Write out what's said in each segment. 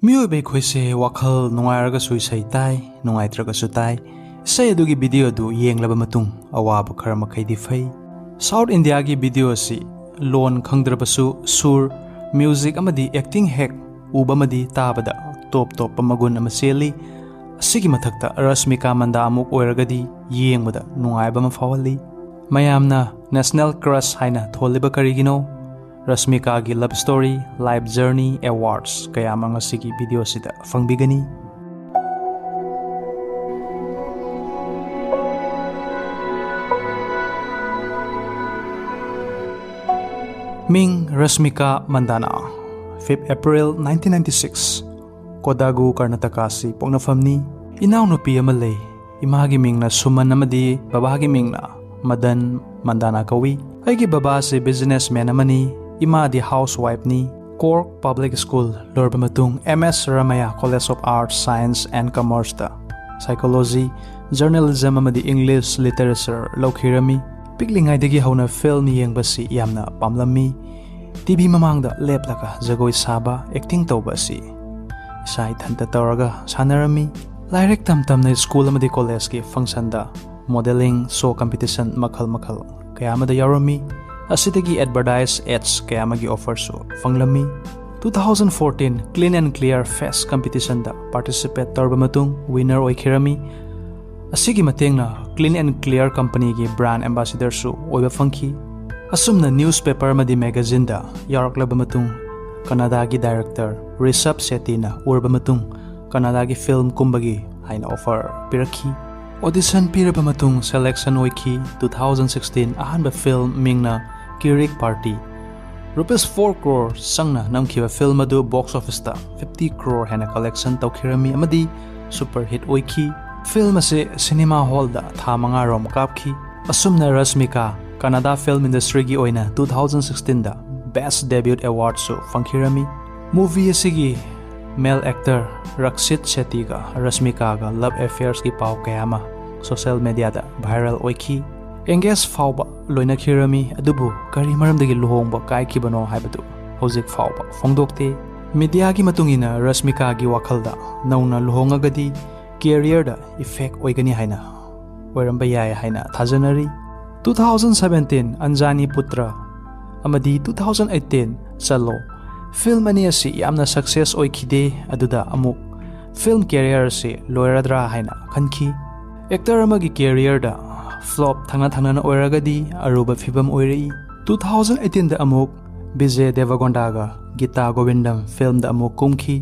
ꯃꯤꯑꯣꯏꯕ ꯑꯩꯈꯣꯏꯁꯦ ꯋꯥꯈꯜ ꯅꯨꯡꯉꯥꯏꯔꯒꯁꯨ ꯏꯁꯩ ꯇꯥꯏ, ꯅꯨꯡꯉꯥꯏꯇ꯭ꯔꯒꯁꯨ ꯇꯥꯏ. ꯏꯁꯩ ꯑꯗꯨꯒꯤ ꯚꯤꯗꯤꯑꯣ ꯑꯗꯨ ꯌꯦꯡꯂꯕ ꯃꯇꯨꯡ ꯑꯋꯥꯕ ꯈꯔ ꯃꯈꯩꯗꯤ ꯐꯩ. ꯁꯥꯎꯠ ꯏꯟꯗꯤꯌꯥꯒꯤ ꯚꯤꯗꯤꯑꯣ ꯑꯁꯤ ꯂꯣꯟ ꯈꯪꯗ꯭ꯔꯕꯁꯨ ꯁꯨꯔ, ꯃ꯭ꯌꯨꯖꯤꯛ ꯑꯃꯗꯤ ꯑꯦꯛꯇꯤꯡ ꯍꯦꯛ ꯎꯕ ꯑꯃꯗꯤ ꯇꯥꯕꯗ ꯇꯣꯞ ꯇꯣꯞꯄ ꯃꯒꯨꯟ ꯑꯃ ꯆꯦꯜꯂꯤ. ꯑꯁꯤꯒꯤ ꯃꯊꯛꯇ ꯔꯥꯁꯃꯤꯀꯥ ꯃꯟꯗꯥ ꯑꯃꯨꯛ ꯑꯣꯏꯔꯒꯗꯤ ꯌꯦꯡꯕꯗ ꯅꯨꯡꯉꯥꯏꯕ ꯑꯃ ꯐꯥꯎꯍꯜꯂꯤ. ꯃꯌꯥꯝꯅ ꯅꯦꯁꯅꯦꯜ ꯀ꯭ꯔꯁ ꯍꯥꯏꯅ ꯊꯣꯜꯂꯤꯕ ꯀꯔꯤꯒꯤꯅꯣ? ꯔꯥꯁꯃꯤꯀꯥꯒꯤ ꯂꯚ ꯁ꯭ꯇꯣꯔꯤ, ꯂꯥꯏꯐ ꯖꯔꯅꯤ, ꯑꯦꯋꯥꯔꯗꯁ ꯀꯌꯥ ꯑꯃ ꯉꯁꯤꯒꯤ ꯚꯤꯗꯤꯑꯣꯁꯤꯗ ꯐꯪꯕꯤꯒꯅꯤ. ꯃꯤꯡ ꯔꯥꯁꯃꯤꯀꯥ ꯃꯟꯗꯥꯅꯥ, 5 April 1996, ꯀꯣꯗꯥꯒꯨ ꯀꯔꯅꯥꯇꯀꯥ ꯑꯁꯤ ꯄꯣꯛꯅꯐꯝꯅꯤ. ꯏꯅꯥꯎꯅꯨꯄꯤ ꯑꯃ ꯂꯩ. ꯏꯃꯥꯒꯤ ꯃꯤꯡꯅ ꯁꯨꯃꯟ ꯑꯃꯗꯤ ꯕꯕꯥꯒꯤ ꯃꯤꯡꯅ ꯃꯗꯟ ꯃꯟꯗꯥꯅꯥ ꯀꯧꯏ. ꯑꯩꯒꯤ ꯕꯕꯥꯁꯤ ꯕꯤꯖꯤꯅꯦꯁꯃꯦꯟ ꯑꯃꯅꯤ. ꯏꯃꯥꯗꯤ ꯍꯥꯎꯁꯋꯥꯏꯐꯅꯤ. ꯀꯣꯔꯛ ꯄꯕ꯭ꯂꯤꯛ ꯁ꯭ꯀꯨꯜ ꯂꯣꯏꯔꯕ ꯃꯇꯨꯡ MS Ramaiah college of arts, science and commerce psychology, journalism ꯑꯃꯗꯤ ꯏꯪꯂꯤꯁ ꯂꯤꯇꯔꯦꯆꯔ ꯂꯧꯈꯤꯔꯝꯃꯤ. ꯄꯤꯛꯂꯤꯉꯩꯗꯒꯤ ꯍꯧꯅ ꯐꯤꯜꯝ ꯌꯦꯡꯕꯁꯤ ꯌꯥꯝꯅ ꯄꯥꯝꯂꯝꯃꯤ. ꯇꯤꯚꯤ ꯃꯃꯥꯡꯗ ꯂꯦꯞꯂꯒ ꯖꯒꯣꯏ ꯁꯥꯕ, ꯑꯦꯛꯇꯤꯡ ꯇꯧꯕ ꯑꯁꯤ ꯏꯁꯥ ꯏꯊꯟꯇ ꯇꯧꯔꯒ ꯁꯥꯟꯅꯔꯝꯃꯤ. ꯂꯥꯏꯔꯤꯛ ꯇꯝꯅ ꯁ꯭ꯀꯨꯜ ꯑꯃꯗꯤ ꯀꯣꯂꯦꯖꯀꯤ ꯐꯪꯁꯟꯗ ꯃꯣꯗꯦꯂꯤꯡ, ꯁꯣ ꯀꯝꯄꯤꯇꯤꯁꯟ ꯃꯈꯜ ꯀꯌꯥ ꯑꯃꯗ ꯌꯥꯎꯔꯝꯃꯤ. ꯑꯁꯤꯗꯒꯤ ꯑꯦꯗꯚꯔꯇꯥꯏꯖ ꯑꯦꯗꯁ ꯀꯌꯥ ꯑꯃꯒꯤ ꯑꯣꯐꯔꯁꯨ ꯐꯪꯂꯝꯃꯤ. 2014 ꯀ꯭ꯂꯤꯟ ꯑꯦꯟ ꯀ꯭ꯂꯤꯌꯔ ꯐꯦꯁ ꯀꯝꯄꯤꯇꯤꯁꯟꯗ ꯄꯥꯔꯇꯤꯁꯤꯄꯦꯠ ꯇꯧꯔꯕ ꯃꯇꯨꯡ ꯋꯤꯟꯅꯔ ꯑꯣꯏꯈꯤꯔꯝꯃꯤ. ꯑꯁꯤꯒꯤ ꯃꯇꯦꯡꯅ ꯀ꯭ꯂꯤꯟ ꯑꯦꯟ ꯀ꯭ꯂꯤꯌꯔ ꯀꯝꯄꯅꯤꯒꯤ ꯕ꯭ꯔꯥꯟ ꯑꯦꯝꯕꯦꯁꯦꯗꯔꯁꯨ ꯑꯣꯏꯕ ꯐꯪꯈꯤ. ꯑꯁꯨꯝꯅ ꯅ꯭ꯌꯨꯁꯄꯦꯄꯔ ꯑꯃꯗꯤ ꯃꯦꯒꯥꯖꯤꯟꯗ ꯌꯥꯎꯔꯛꯂꯕ ꯃꯇꯨꯡ ꯀꯅꯥꯗꯥꯒꯤ ꯗꯥꯏꯔꯦꯛꯇꯔ ꯔꯤꯁꯕ ꯁꯦꯇꯤꯅ ꯎꯔꯕ ꯃꯇꯨꯡ ꯀꯅꯥꯗꯥꯒꯤ ꯐꯤꯜꯝ ꯀꯨꯝꯕꯒꯤ ꯍꯥꯏꯅ ꯑꯣꯐꯔ ꯄꯤꯔꯛꯈꯤ. ꯑꯣꯗꯤꯁꯟ ꯄꯤꯔꯕ ꯃꯇꯨꯡ ꯁꯦꯂꯦꯛꯁꯟ ꯑꯣꯏꯈꯤ. 2016 ꯑꯍꯥꯟꯕ ꯐꯤꯜꯝ ꯃꯤꯡꯅ ꯀꯤꯔꯤꯛ ꯄꯥꯔꯇꯤ. ₹4 crore ꯆꯪꯅ ꯅꯝꯈꯤꯕ ꯐꯤꯜꯝ ꯑꯗꯨ ꯕꯣꯛꯁ ꯑꯣꯐꯤꯁꯇ 50 crore ꯍꯦꯟꯅ ꯀꯂꯦꯛꯁꯟ ꯇꯧꯈꯤꯔꯝꯃꯤ ꯑꯃꯗꯤ ꯁꯨꯄꯔ ꯍꯤꯠ ꯑꯣꯏꯈꯤ. ꯐꯤꯜꯝ ꯑꯁꯤ ꯁꯤꯅꯦꯃꯥ ꯍꯣꯜꯗ ꯊꯥ 5 ꯔꯣꯝ ꯀꯥꯞꯈꯤ. ꯑꯁꯨꯝꯅ ꯔꯥꯁꯃꯤꯀꯥ ꯀꯅꯥꯗꯥ ꯐꯤꯜꯝ ꯏꯟꯗꯁꯇ꯭ꯔꯤꯒꯤ ꯑꯣꯏꯅ 2016ꯗ ꯕꯦꯁꯠ ꯗꯦꯕ꯭ꯌꯨꯠ ꯑꯦꯋꯥꯔꯗꯁꯨ ꯐꯪꯈꯤꯔꯝꯃꯤ. ꯃꯨꯚꯤ ꯑꯁꯤꯒꯤ ꯃꯦꯜ ꯑꯦꯛꯇꯔ ꯔꯛꯁꯤꯠ ꯁꯦꯇꯤꯒ ꯔꯥꯁꯃꯤꯀꯥꯒ ꯂꯚ ꯑꯦꯐꯤꯌꯔꯁꯀꯤ ꯄꯥꯎ ꯀꯌా ꯑꯃ ꯁꯣꯁꯤꯌꯦꯜ ꯃꯤꯗꯤꯌꯥꯗ ꯚꯥꯏꯔꯦꯜ ꯑꯣꯏꯈꯤ. ꯑꯦꯡꯒꯦꯖ ꯐꯥꯎꯕ ꯂꯣꯏꯅꯈꯤꯔꯝꯃꯤ. ꯑꯗꯨꯕꯨ ꯀꯔꯤ ꯃꯔꯝꯗꯒꯤ ꯂꯨꯍꯣꯡꯕ ꯀꯥꯏꯈꯤꯕꯅꯣ ꯍꯥꯏꯕꯗꯨ ꯍꯧꯖꯤꯛ ꯐꯥꯎꯕ ꯐꯣꯡꯗꯣꯛꯇꯦ. ꯃꯤꯗꯤꯌꯥꯒꯤ ꯃꯇꯨꯡꯏꯟꯅ ꯔꯥꯁꯃꯤꯀꯥꯒꯤ ꯋꯥꯈꯜꯗ ꯅꯧꯅ ꯂꯨꯍꯣꯡꯉꯒꯗꯤ ꯀꯦꯔꯤꯌꯔꯗ ꯏꯐꯦꯛ ꯑꯣꯏꯒꯅꯤ ꯍꯥꯏꯅ ꯑꯣꯏꯔꯝꯕ ꯌꯥꯏ ꯍꯥꯏꯅ ꯊꯥꯖꯅꯔꯤ. 2017 ꯑꯟꯖꯥꯅꯤ ꯄꯨꯇ꯭ꯔ ꯑꯃꯗꯤ 2018 ꯆꯂꯣ ꯐꯤꯜꯝ ꯑꯅꯤ ꯑꯁꯤ ꯌꯥꯝꯅ ꯁꯛꯁꯦꯁ ꯑꯣꯏꯈꯤꯗꯦ. ꯑꯗꯨꯗ ꯑꯃꯨꯛ ꯐꯤꯜꯝ ꯀꯦꯔꯤꯌꯔ ꯑꯁꯤ ꯂꯣꯏꯔꯗ꯭ꯔꯥ ꯍꯥꯏꯅ ꯈꯟꯈꯤ. ꯑꯦꯛꯇꯔ ꯑꯃꯒꯤ ꯀꯦꯔꯤꯌꯔꯗ ꯐ꯭ꯂꯣꯞ ꯊꯪꯅ ꯑꯣꯏꯔꯒꯗꯤ ꯑꯔꯨꯕ ꯐꯤꯕꯝ ꯑꯣꯏꯔꯛꯏ. 2018ꯗ ꯑꯃꯨꯛ ꯚꯤꯖꯦ ꯗꯦꯚꯔꯀꯣꯟꯗꯥꯒ ꯒꯤꯇꯥ ꯒꯣꯕꯤꯟꯗꯝ ꯐꯤꯜꯝꯗ ꯑꯃꯨꯛ ꯀꯨꯝꯈꯤ.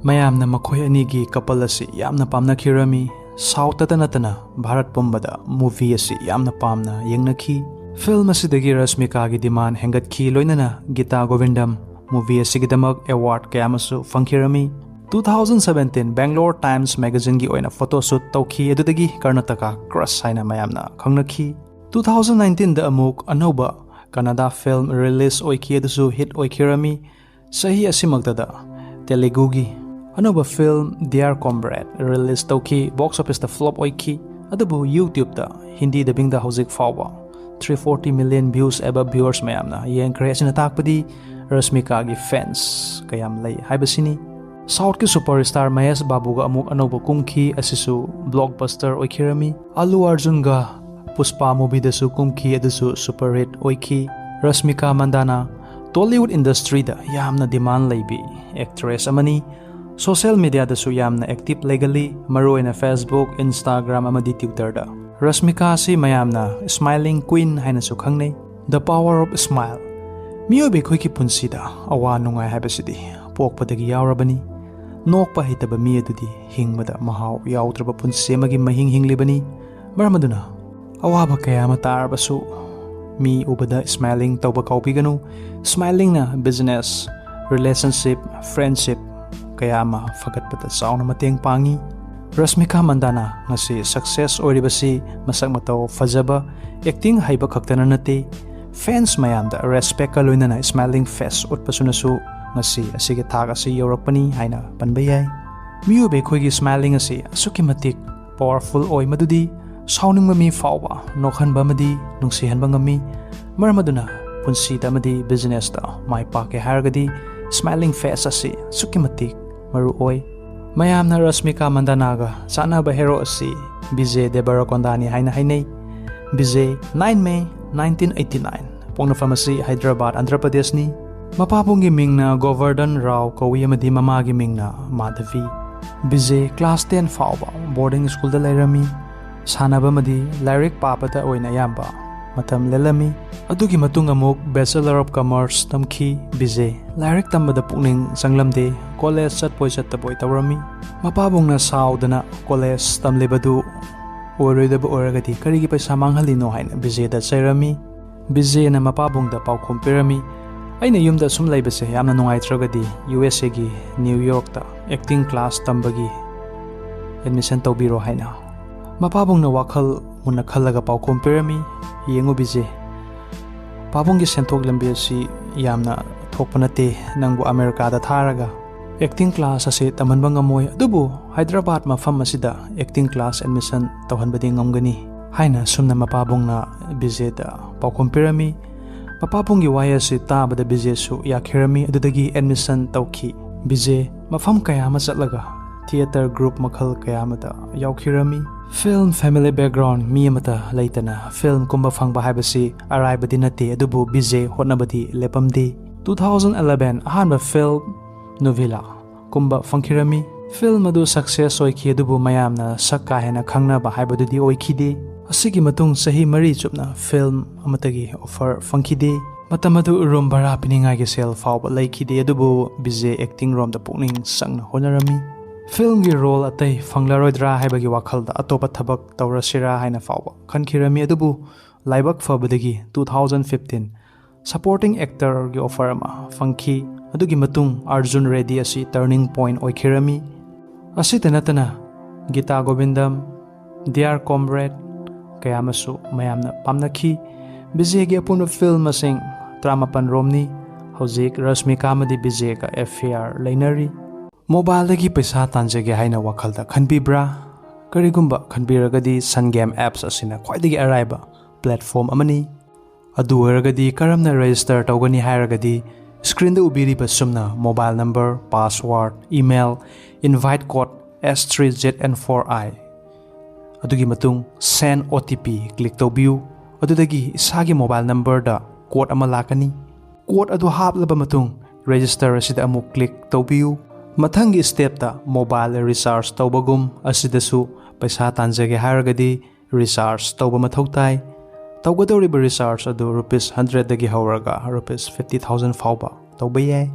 ꯃꯌꯥꯝꯅ ꯃꯈꯣꯏ ꯑꯅꯤꯒꯤ ꯀꯄꯜ ꯑꯁꯤ ꯌꯥꯝꯅ ꯄꯥꯝꯅꯈꯤꯔꯝꯃꯤ. ꯁꯥꯎꯠꯇꯇ ꯅꯠꯇꯅ ꯚꯥꯔꯠ ꯄꯨꯝꯕꯗ ꯃꯨꯚꯤ ꯑꯁꯤ ꯌꯥꯝꯅ ꯄꯥꯝꯅ ꯌꯦꯡꯅꯈꯤ. ꯐꯤꯜꯝ ꯑꯁꯤꯗꯒꯤ ꯔꯥꯁꯃꯤꯀꯥꯒꯤ ꯗꯤꯃꯥꯟ ꯍꯦꯟꯒꯠꯈꯤ. ꯂꯣꯏꯅꯅ ꯒꯤꯇꯥ ꯒꯣꯕꯤꯟꯗꯝ ꯃꯨꯚꯤ ꯑꯁꯤꯒꯤꯗꯃꯛ ꯑꯦꯋꯥꯔꯗ ꯀꯌꯥ ꯑꯃꯁꯨ ꯐꯪꯈꯤꯔꯝꯃꯤ. 2017 ꯕꯦꯡꯒ꯭ꯂꯣꯔ ꯇꯥꯏꯝꯁ ꯃꯦꯒꯥꯖꯤꯟꯒꯤ ꯑꯣꯏꯅ ꯐꯣꯇꯣꯁꯨꯠ ꯇꯧꯈꯤ. ꯑꯗꯨꯗꯒꯤ ꯀꯔꯅꯥꯇꯀꯥ ꯀ꯭ꯔꯁ ꯍꯥꯏꯅ ꯃꯌꯥꯝꯅ ꯈꯪꯅꯈꯤ. 2019ꯗ ꯑꯃꯨꯛ ꯑꯅꯧꯕ ꯀꯟꯅꯗꯥ ꯐꯤꯜꯝ ꯔꯤꯂꯤꯖ ꯑꯣꯏꯈꯤ. ꯑꯗꯨꯁꯨ ꯍꯤꯠ ꯑꯣꯏꯈꯤꯔꯝꯃꯤ. ꯆꯍꯤ ꯑꯁꯤꯃꯛꯇꯗ ꯇꯦꯂꯨꯒꯨꯒꯤ ꯑꯅꯧꯕ ꯐꯤꯜꯝ ꯗꯤꯌꯔ ꯀꯣꯝꯕ꯭ꯔꯦꯠ ꯔꯤꯂꯤꯖ ꯇꯧꯈꯤ. ꯕꯣꯛꯁ ꯑꯣꯐꯤꯁꯇ ꯐ꯭ꯂꯣꯞ ꯑꯣꯏꯈꯤ. ꯑꯗꯨꯕꯨ ꯌꯨꯇ꯭ꯌꯨꯕꯇ ꯍꯤꯟꯗꯤ ꯗꯕꯤꯡꯗ ꯍꯧꯖꯤꯛ ꯐꯥꯎꯕ 340 ꯃꯤꯂꯤꯌꯟ ꯚ꯭ꯌꯨꯁ ꯑꯦꯕ ꯚ꯭ꯌꯨꯋꯔꯁ ꯃꯌꯥꯝꯅ ꯌꯦꯡꯈ꯭ꯔꯦ. ꯑꯁꯤꯅ ꯇꯥꯛꯄꯗꯤ ꯔꯥꯁꯃꯤꯀꯥꯒꯤ ꯐꯦꯟꯁ ꯀꯌꯥꯝ ꯂꯩ ꯍꯥꯏꯕꯁꯤꯅꯤ. ꯁꯥꯎꯠꯀꯤ ꯁꯨꯄꯔꯁ꯭ꯇꯥꯔ ꯃꯍꯦꯁ ꯕꯥꯕꯨꯒ ꯑꯃꯨꯛ ꯑꯅꯧꯕ ꯀꯨꯝꯈꯤ. ꯑꯁꯤꯁꯨ ꯕ꯭ꯂꯣꯛꯕꯁꯇꯔ ꯑꯣꯏꯈꯤꯔꯝꯃꯤ. ꯑꯜꯂꯨ ꯑꯔꯖꯨꯟꯒ ꯄꯨꯁꯄꯥ ꯃꯨꯚꯤꯗꯁꯨ ꯀꯨꯝꯈꯤ. ꯑꯗꯨꯁꯨ ꯁꯨꯄꯔ ꯍꯤꯠ ꯑꯣꯏꯈꯤ. ꯔꯥꯁꯃꯤꯀꯥ ꯃꯟꯗꯥꯅꯥ ꯇꯣꯂꯤꯋꯨꯗ ꯏꯟꯗꯁꯇ꯭ꯔꯤꯗ ꯌꯥꯝꯅ ꯗꯤꯃꯥꯟ ꯂꯩꯕꯤ ꯑꯦꯛꯇ꯭ꯔꯦꯁ ꯑꯃꯅꯤ. ꯁꯣꯁꯤꯌꯦꯜ ꯃꯤꯗꯤꯌꯥꯗꯁꯨ ꯌꯥꯝꯅ ꯑꯦꯛꯇꯤꯚ ꯂꯩꯒꯜꯂꯤ, ꯃꯔꯨꯑꯣꯏꯅ ꯐꯦꯁꯕꯨꯛ, ꯏꯟꯁꯇꯥꯒ꯭ꯔꯥꯝ ꯑꯃꯗꯤ ꯇ꯭ꯋꯤꯇꯔꯗ. ꯔꯥꯁꯃꯤꯀꯥ ꯑꯁꯤ ꯃꯌꯥꯝꯅ ꯁ꯭ꯃꯥꯏꯂꯤꯡ ꯀ꯭ꯋꯤꯟ ꯍꯥꯏꯅꯁꯨ ꯈꯪꯅꯩ. ꯗ ꯄꯥꯋꯔ ꯑꯣꯐ ꯁ꯭ꯃꯥꯏꯜ. ꯃꯤꯑꯣꯏꯕ ꯑꯩꯈꯣꯏꯒꯤ ꯄꯨꯟꯁꯤꯗ ꯑꯋꯥ ꯅꯨꯡꯉꯥꯏ ꯍꯥꯏꯕꯁꯤꯗꯤ ꯄꯣꯛꯄꯗꯒꯤ ꯌꯥꯎꯔꯕꯅꯤ. ꯅꯣꯛꯄ ꯍꯩꯇꯕ ꯃꯤ ꯑꯗꯨꯗꯤ ꯍꯤꯡꯕꯗ ꯃꯍꯥꯎ ꯌꯥꯎꯗ꯭ꯔꯕ ꯄꯨꯟꯁꯤ ꯑꯃꯒꯤ ꯃꯍꯤꯡ ꯍꯤꯡꯂꯤꯕꯅꯤ. ꯃꯔꯝ ꯑꯗꯨꯅ ꯑꯋꯥꯕ ꯀꯌꯥ ꯑꯃ ꯇꯥꯔꯕꯁꯨ ꯃꯤ ꯎꯕꯗ ꯁ꯭ꯃꯥꯏꯂꯤꯡ ꯇꯧꯕ ꯀꯥꯎꯕꯤꯒꯅꯨ. ꯁ꯭ꯃꯥꯏꯂꯤꯡꯅ ꯕꯤꯖꯤꯅꯦꯁ, ꯔꯤꯂꯦꯁꯟꯁꯤꯞ, ꯐ꯭ꯔꯦꯟꯗꯁꯤꯞ ꯀꯌా ꯑꯃ ꯐꯒꯠꯄꯗ ꯆꯥꯎꯅ ꯃꯇꯦꯡ ꯄꯥꯡꯉꯤ. ꯔꯥꯁꯃꯤꯀꯥ ꯃꯟꯗꯥꯅꯥ ꯉꯁꯤ ꯁꯛꯁꯦꯁ ꯑꯣꯏꯔꯤꯕꯁꯤ ꯃꯁꯛ ꯃꯇꯧ ꯐꯖꯕ, ꯑꯦꯛꯇꯤꯡ ꯍꯩꯕ ꯈꯛꯇꯅ ꯅꯠꯇꯦ. ꯐꯦꯟꯁ ꯃꯌꯥꯝꯗ ꯔꯦꯁꯄꯦꯛꯀ ꯂꯣꯏꯅꯅ ꯁ꯭ꯃꯥꯏꯂꯤꯡ ꯐꯦꯁ ꯎꯠꯄꯁꯨꯅꯁꯨ ꯉꯁꯤ ꯑꯁꯤꯒꯤ ꯊꯥꯛ ꯑꯁꯤ ꯌꯧꯔꯛꯄꯅꯤ ꯍꯥꯏꯅ ꯄꯟꯕ ꯌꯥꯏ. ꯃꯤꯑꯣꯏꯕ ꯑꯩꯈꯣꯏꯒꯤ ꯁ꯭ꯃꯥꯏꯂꯤꯡ ꯑꯁꯤ ꯑꯁꯨꯛꯀꯤ ꯃꯇꯤꯛ ꯄꯥꯋꯔꯐꯨꯜ ꯑꯣꯏ ꯃꯗꯨꯗꯤ ꯁꯥꯎꯅꯤꯡꯕ ꯃꯤ ꯐꯥꯎꯕ ꯅꯣꯛꯍꯟꯕ ꯑꯃꯗꯤ ꯅꯨꯡꯁꯤꯍꯟꯕ ꯉꯝꯃꯤ. ꯃꯔꯝ ꯑꯗꯨꯅ ꯄꯨꯟꯁꯤꯗ ꯑꯃꯗꯤ ꯕꯤꯖꯤꯅꯦꯁꯇ ꯃꯥꯏ ꯄꯥꯛꯀꯦ ꯍꯥꯏꯔꯒꯗꯤ ꯁ꯭ꯃꯥꯏꯂꯤꯡ ꯐꯦꯁ ꯑꯁꯤ ꯑꯁꯨꯛꯀꯤ ꯃꯇꯤꯛ maruoi. Mayamna Rashmika Mandanaga sanaba hero asi VIJAY Devarakondani haina hainei. VIJAY 9 May 1989 Pongnafam asi Hyderabad Andhra Pradesh ni. Mapabonggi mingna Govardhan Rao kawi amadi mamagi mingna Madhavi. VIJAY class 10 fouba boarding school da lairami. Sanaba madi lyric papata oina yamba matam lelami. Adugi matung amuk Bachelor of Commerce tamki VIJAY lyric tambada pukning sanglamde college chatpoi chattaboy tawrami. Mapabongna saudana college tamlebadu oiroidaba oiragadi karigi paisa manghalino haina VIJAY da chairami. VIJAY na mapabongda paukhom pirami. Aina yumda sum laibase yamna nungaitragadi USA gi New York ta acting class tambagi admission tawbiro haina. Mapabongna wakhal munna khallaga paukhom pirami. Yengu VIJAY pabonggi senthok lambi asi yamna thokpa nate nangbu America da tharaga acting class ase tamanba ngamoi adubu Hyderabad mafam asida acting class admission tawhanbadi ngamgani haina sumna mapabongna VIJAY da paukhom pirami. Mapabonggi waya si tabada VIJAY su yakhirami adudagi admission tawki. VIJAY mafam kaya ma chatlaga theater group makhal kaya mata yaukhirami. Film family background mi amata leitana film kumba phangba haibasi araibadi nate adubu VIJAY hotnabadi lepamdi. 2011 ahanba film novela kumba phangkhirami. Film adu success oikhi adubu mayamna sakka hena khangnaba haibadudi oikhide. Asigi matung sahi mari chupna film amatagi offer phangkhide. Matamadu room bara piningai ge sel fauba laikhide adubu VIJAY acting rom da pukning sangna honarami. Film gi role atai phanglaroidra haibagi wakhalda atopa thabak tawrasira haina fauba khankhirami adubu laibak fabadagi 2015 supporting actor gi offer ama phangkhi adugi matung Arjun Reddy asi turning point oikhirami. Asita natana Gita Govindam Dear Comrade kayamasu mayamna pamnakhi. VIJAY gi apuna film asing tramapan romni hojik Rashmika madi VIJAY ka affair leinari. Mobile dagi paisa tanjage haina wakhalda khanbibra karigumba khanbiragadi sun game apps asina khwaidagi araiba platform amani. Adu oiragadi karamna register tawgani hairagadi screen da ubiriba sumna mobile number password email InviteCode S3ZN4I adugi matung send OTP click tawbiu adudagi isagi mobile number da code ama lakani. Code adu haplaba matung register asida amuk click tawbiu. Mathangi step ta mobile recharge tawbagum asidasu paisa tanjage hairagadi recharge tawba mathau tai. Tawgadoriba recharge adu ₹100 dagi hauraga ₹50,000 fauba tawbayai.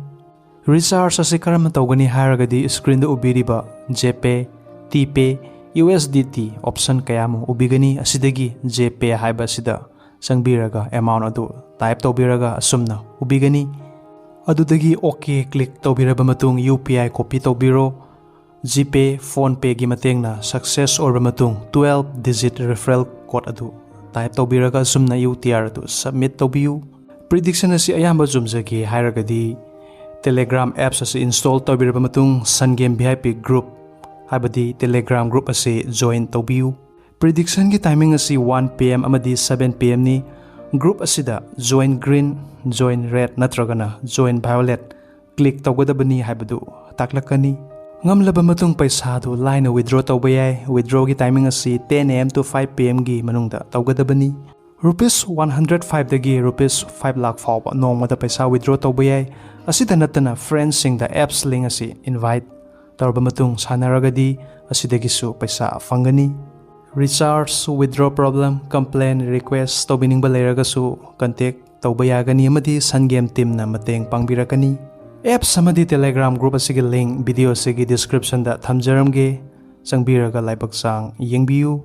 Recharge asi karam tawgani hairagadi screen da ubiriba JPay, TPay, USDT option kayamu ubigani asidagi JPay haiba sida sangbiraga amount adu type tawbiraga asumna ubigani. Adudagi OK click tawbiraba matung UPI copy tawbiro. GPay PhonePe gi matengna success orba matung 12 digit referral code adu type tawbiraga sumna UTR adu submit tawbiu. Prediction asi ayamba jumjagi hairagadi Telegram apps asi install tawbiraba matung Sun Game VIP group habadi Telegram group asi join tawbiu. Prediction gi timing asi 1 PM amadi 7 PM ni. Group asida join green, join red natragana join violet click tawgadabani haibadu taklakani. Ngamlaba matung paisa du line withdraw tawbayai. Withdraw gi timing asi 10 AM to 5 PM gi manungda tawgadabani. ₹105 dagi ₹5 lakh fauba nongmada paisa withdraw tawbayai. Asida natana friends sing da apps link asi invite tawba matung sanaragadi asidagi su paisa fangani. Recharge withdraw problem complaint request tawbining balayaragasu contact tawbayagani amadi Sun Game team na mateng pangbirakani. Apps amadi Telegram group asigi link video asigi description da thamjaramge sangbiraga laibaksang yengbiu.